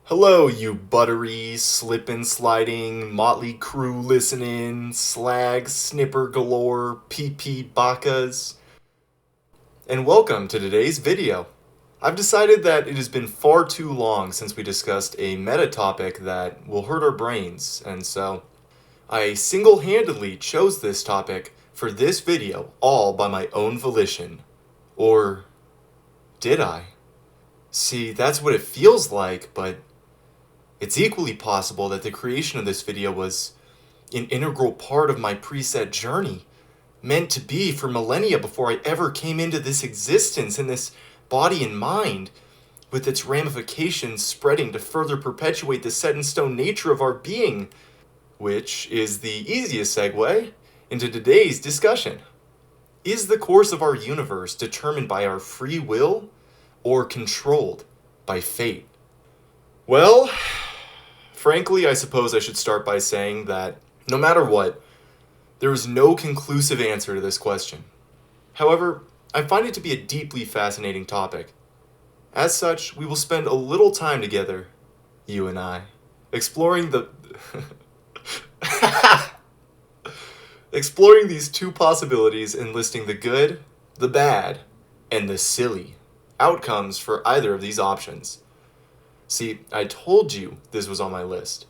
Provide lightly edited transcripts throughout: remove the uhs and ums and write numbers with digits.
Hello, you buttery, slippin' sliding, motley crew listening, slag, snipper galore, PP bakas, and welcome to today's video. I've decided that it has been far too long since we discussed a meta topic that will hurt our brains, and so I single-handedly chose this topic for this video all by my own volition. Or did I? See, that's what it feels like, but it's equally possible that the creation of this video was an integral part of my preset journey, meant to be for millennia before I ever came into this existence in this body and mind, with its ramifications spreading to further perpetuate the set-in-stone nature of our being, which is the easiest segue into today's discussion. Is the course of our universe determined by our free will or controlled by fate? Well, frankly, I suppose I should start by saying that no matter what, there is no conclusive answer to this question. However, I find it to be a deeply fascinating topic. As such, we will spend a little time together, you and I, exploring exploring these two possibilities and listing the good, the bad, and the silly outcomes for either of these options. See, I told you this was on my list.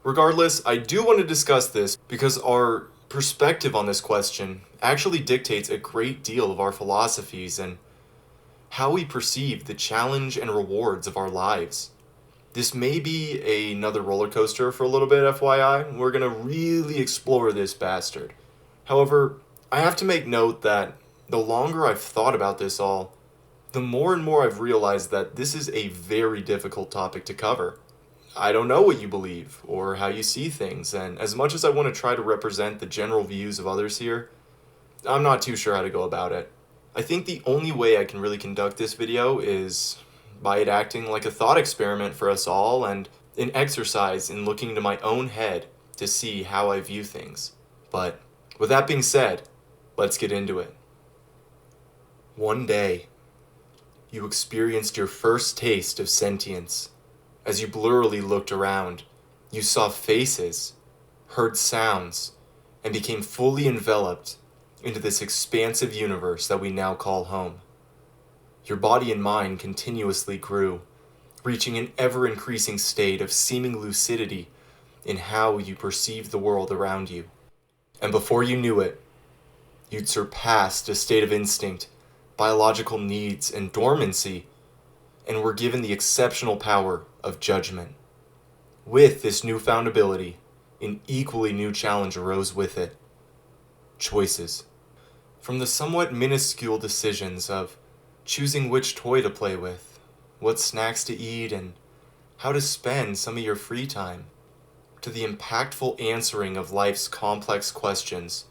Regardless, I do want to discuss this because our perspective on this question actually dictates a great deal of our philosophies and how we perceive the challenge and rewards of our lives. This may be another roller coaster for a little bit, FYI. We're going to really explore this bastard. However, I have to make note that the longer I've thought about this all, the more and more I've realized that this is a very difficult topic to cover. I don't know what you believe or how you see things, and as much as I want to try to represent the general views of others here, I'm not too sure how to go about it. I think the only way I can really conduct this video is by it acting like a thought experiment for us all and an exercise in looking into my own head to see how I view things. But with that being said, let's get into it. One day, you experienced your first taste of sentience. As you blurrily looked around, you saw faces, heard sounds, and became fully enveloped into this expansive universe that we now call home. Your body and mind continuously grew, reaching an ever-increasing state of seeming lucidity in how you perceived the world around you. And before you knew it, you'd surpassed a state of instinct, biological needs, and dormancy, and were given the exceptional power of judgment. With this newfound ability, an equally new challenge arose with it: choices. From the somewhat minuscule decisions of choosing which toy to play with, what snacks to eat, and how to spend some of your free time, to the impactful answering of life's complex questions.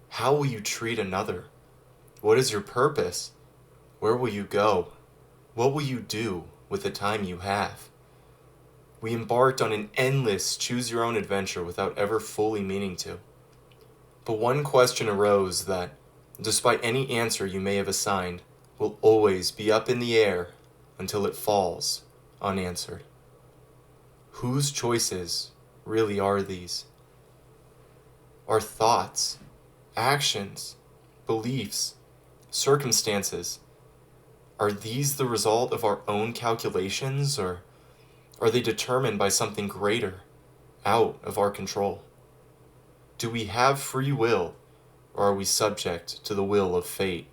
How will you treat another? What is your purpose? Where will you go? What will you do with the time you have? We embarked on an endless choose-your-own adventure without ever fully meaning to. But one question arose that, despite any answer you may have assigned, will always be up in the air until it falls unanswered. Whose choices really are these? Our thoughts, actions, beliefs, circumstances, are these the result of our own calculations, or are they determined by something greater, out of our control? Do we have free will, or are we subject to the will of fate?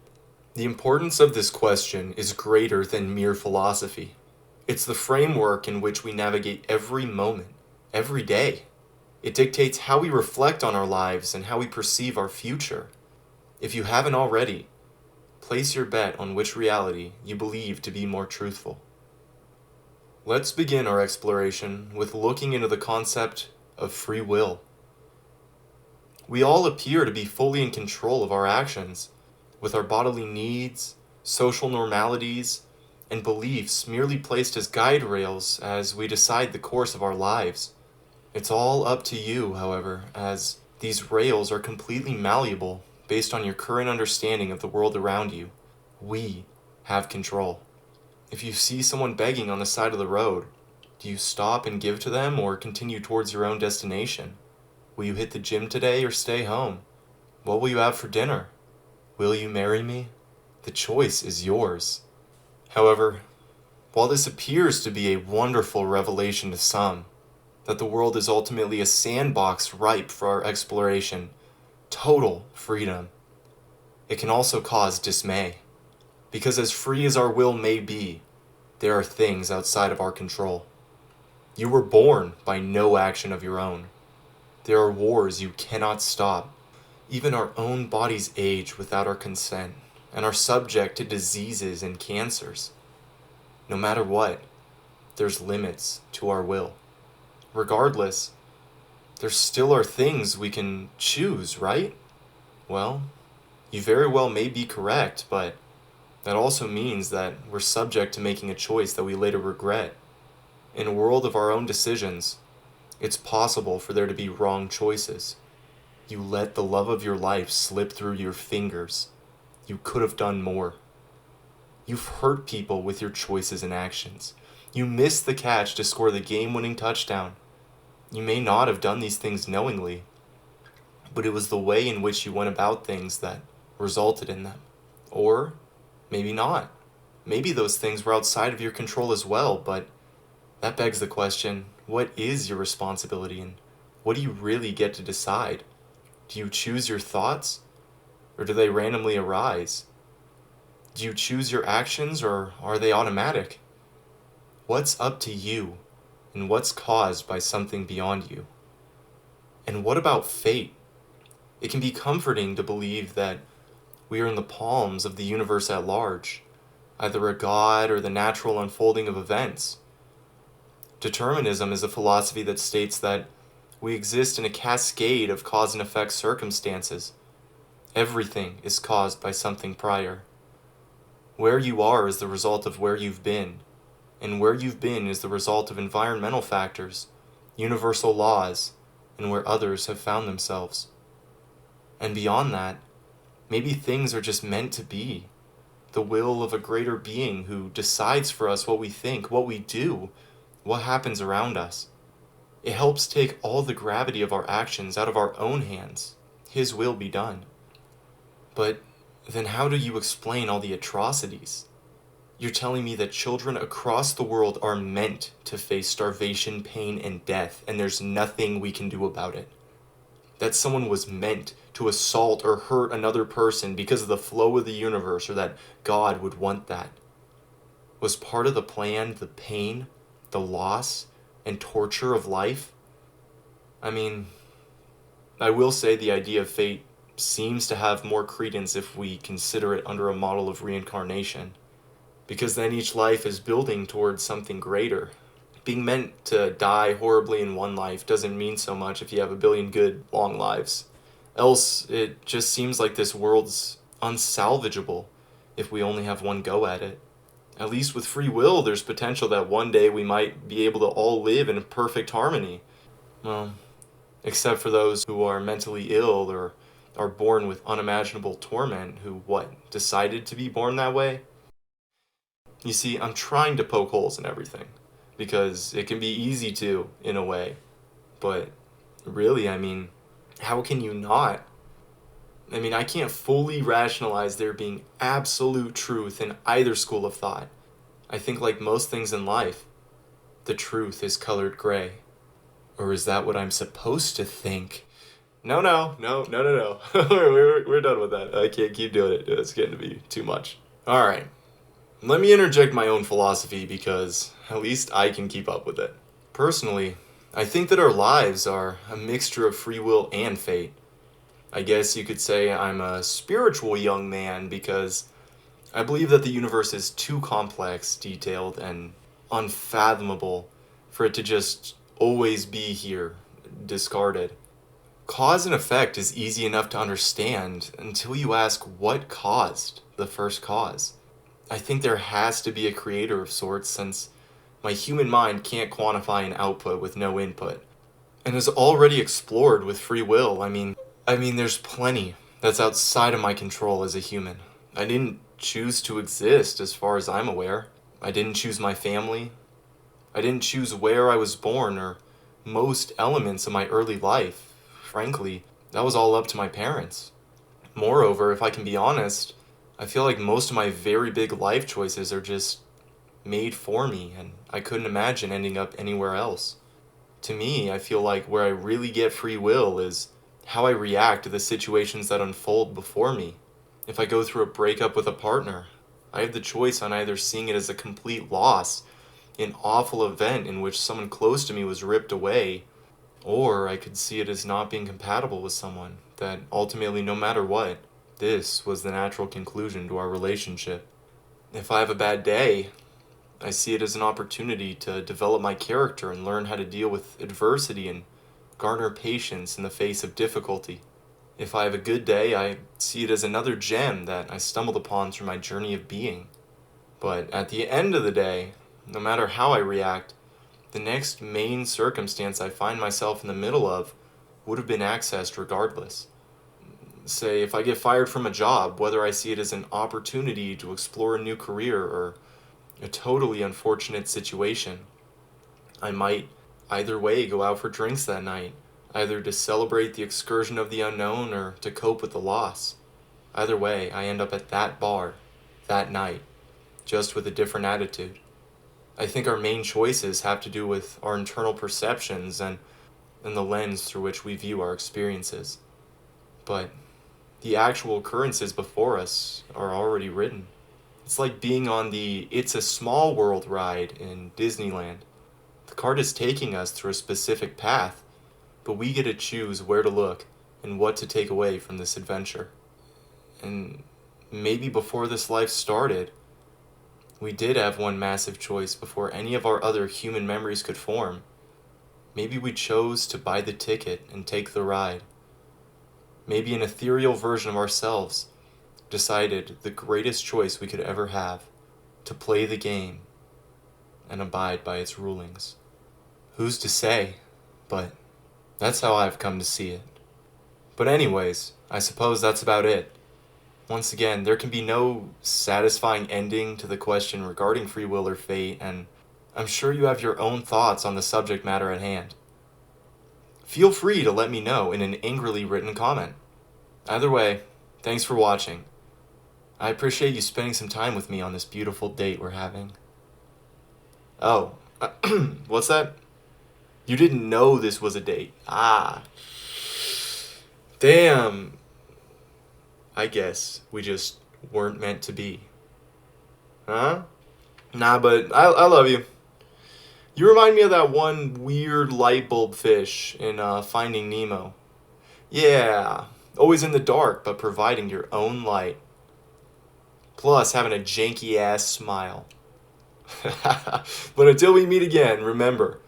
The importance of this question is greater than mere philosophy. It's the framework in which we navigate every moment, every day. It dictates how we reflect on our lives and how we perceive our future. If you haven't already, place your bet on which reality you believe to be more truthful. Let's begin our exploration with looking into the concept of free will. We all appear to be fully in control of our actions, with our bodily needs, social normalities, and beliefs merely placed as guide rails as we decide the course of our lives. It's all up to you, however, as these rails are completely malleable based on your current understanding of the world around you. We have control. If you see someone begging on the side of the road, Do you stop and give to them or continue towards your own destination? Will you hit the gym today or stay home? What will you have for dinner? Will you marry me? The choice is yours. However, while this appears to be a wonderful revelation to some, that the world is ultimately a sandbox ripe for our exploration, total freedom, it can also cause dismay. Because as free as our will may be, there are things outside of our control. You were born by no action of your own. There are wars you cannot stop. Even our own bodies age without our consent and are subject to diseases and cancers. No matter what, there's limits to our will. Regardless, there still are things we can choose, right? Well, you very well may be correct, but that also means that we're subject to making a choice that we later regret. In a world of our own decisions, it's possible for there to be wrong choices. You let the love of your life slip through your fingers. You could have done more. You've hurt people with your choices and actions. You missed the catch to score the game-winning touchdown. You may not have done these things knowingly, but it was the way in which you went about things that resulted in them. Or maybe not. Maybe those things were outside of your control as well, but that begs the question, what is your responsibility and what do you really get to decide? Do you choose your thoughts, or do they randomly arise? Do you choose your actions, or are they automatic? What's up to you, and what's caused by something beyond you? And what about fate? It can be comforting to believe that we are in the palms of the universe at large, either a god or the natural unfolding of events. Determinism is a philosophy that states that we exist in a cascade of cause and effect circumstances. Everything is caused by something prior. Where you are is the result of where you've been, and where you've been is the result of environmental factors, universal laws, and where others have found themselves. And beyond that, maybe things are just meant to be. The will of a greater being who decides for us what we think, what we do, what happens around us. It helps take all the gravity of our actions out of our own hands. His will be done. But then how do you explain all the atrocities? You're telling me that children across the world are meant to face starvation, pain, and death, and there's nothing we can do about it. That someone was meant to assault or hurt another person because of the flow of the universe, or that God would want that. Was part of the plan the pain, the loss, and torture of life? I mean, I will say the idea of fate seems to have more credence if we consider it under a model of reincarnation, because then each life is building towards something greater. Being meant to die horribly in one life doesn't mean so much if you have a billion good, long lives. Else, it just seems like this world's unsalvageable if we only have one go at it. At least with free will, there's potential that one day we might be able to all live in perfect harmony. Well, except for those who are mentally ill or are born with unimaginable torment who, decided to be born that way? You see, I'm trying to poke holes in everything, because it can be easy to, in a way. But really, how can you not? I can't fully rationalize there being absolute truth in either school of thought. I think like most things in life, the truth is colored gray. Or is that what I'm supposed to think? No. we're done with that. I can't keep doing it. It's getting to be too much. All right. Let me interject my own philosophy because at least I can keep up with it. Personally, I think that our lives are a mixture of free will and fate. I guess you could say I'm a spiritual young man because I believe that the universe is too complex, detailed, and unfathomable for it to just always be here, discarded. Cause and effect is easy enough to understand until you ask what caused the first cause. I think there has to be a creator of sorts since my human mind can't quantify an output with no input. And is already explored with free will. There's plenty that's outside of my control as a human. I didn't choose to exist as far as I'm aware. I didn't choose my family. I didn't choose where I was born or most elements of my early life. Frankly, that was all up to my parents. Moreover, if I can be honest, I feel like most of my very big life choices are just made for me, and I couldn't imagine ending up anywhere else. To me, I feel like where I really get free will is how I react to the situations that unfold before me. If I go through a breakup with a partner, I have the choice on either seeing it as a complete loss, an awful event in which someone close to me was ripped away, or I could see it as not being compatible with someone, that ultimately, no matter what, this was the natural conclusion to our relationship. If I have a bad day, I see it as an opportunity to develop my character and learn how to deal with adversity and garner patience in the face of difficulty. If I have a good day, I see it as another gem that I stumbled upon through my journey of being. But at the end of the day, no matter how I react, the next main circumstance I find myself in the middle of would have been accessed regardless. Say, if I get fired from a job, whether I see it as an opportunity to explore a new career or a totally unfortunate situation, I might either way go out for drinks that night, either to celebrate the excursion of the unknown or to cope with the loss. Either way, I end up at that bar, that night, just with a different attitude. I think our main choices have to do with our internal perceptions and the lens through which we view our experiences. But the actual occurrences before us are already written. It's like being on the It's a Small World ride in Disneyland. The card is taking us through a specific path, but we get to choose where to look and what to take away from this adventure. And maybe before this life started, we did have one massive choice before any of our other human memories could form. Maybe we chose to buy the ticket and take the ride. Maybe an ethereal version of ourselves decided the greatest choice we could ever have, to play the game and abide by its rulings. Who's to say? But that's how I've come to see it. But anyways, I suppose that's about it. Once again, there can be no satisfying ending to the question regarding free will or fate, and I'm sure you have your own thoughts on the subject matter at hand. Feel free to let me know in an angrily written comment. Either way, thanks for watching. I appreciate you spending some time with me on this beautiful date we're having. Oh, what's that? You didn't know this was a date. Ah. Damn. I guess we just weren't meant to be. Huh? Nah, but I love you. You remind me of that one weird light bulb fish in Finding Nemo. Yeah, always in the dark, but providing your own light. Plus, having a janky-ass smile. But until we meet again, remember,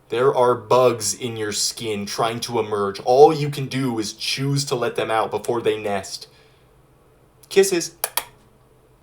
there are bugs in your skin trying to emerge. All you can do is choose to let them out before they nest. Kisses.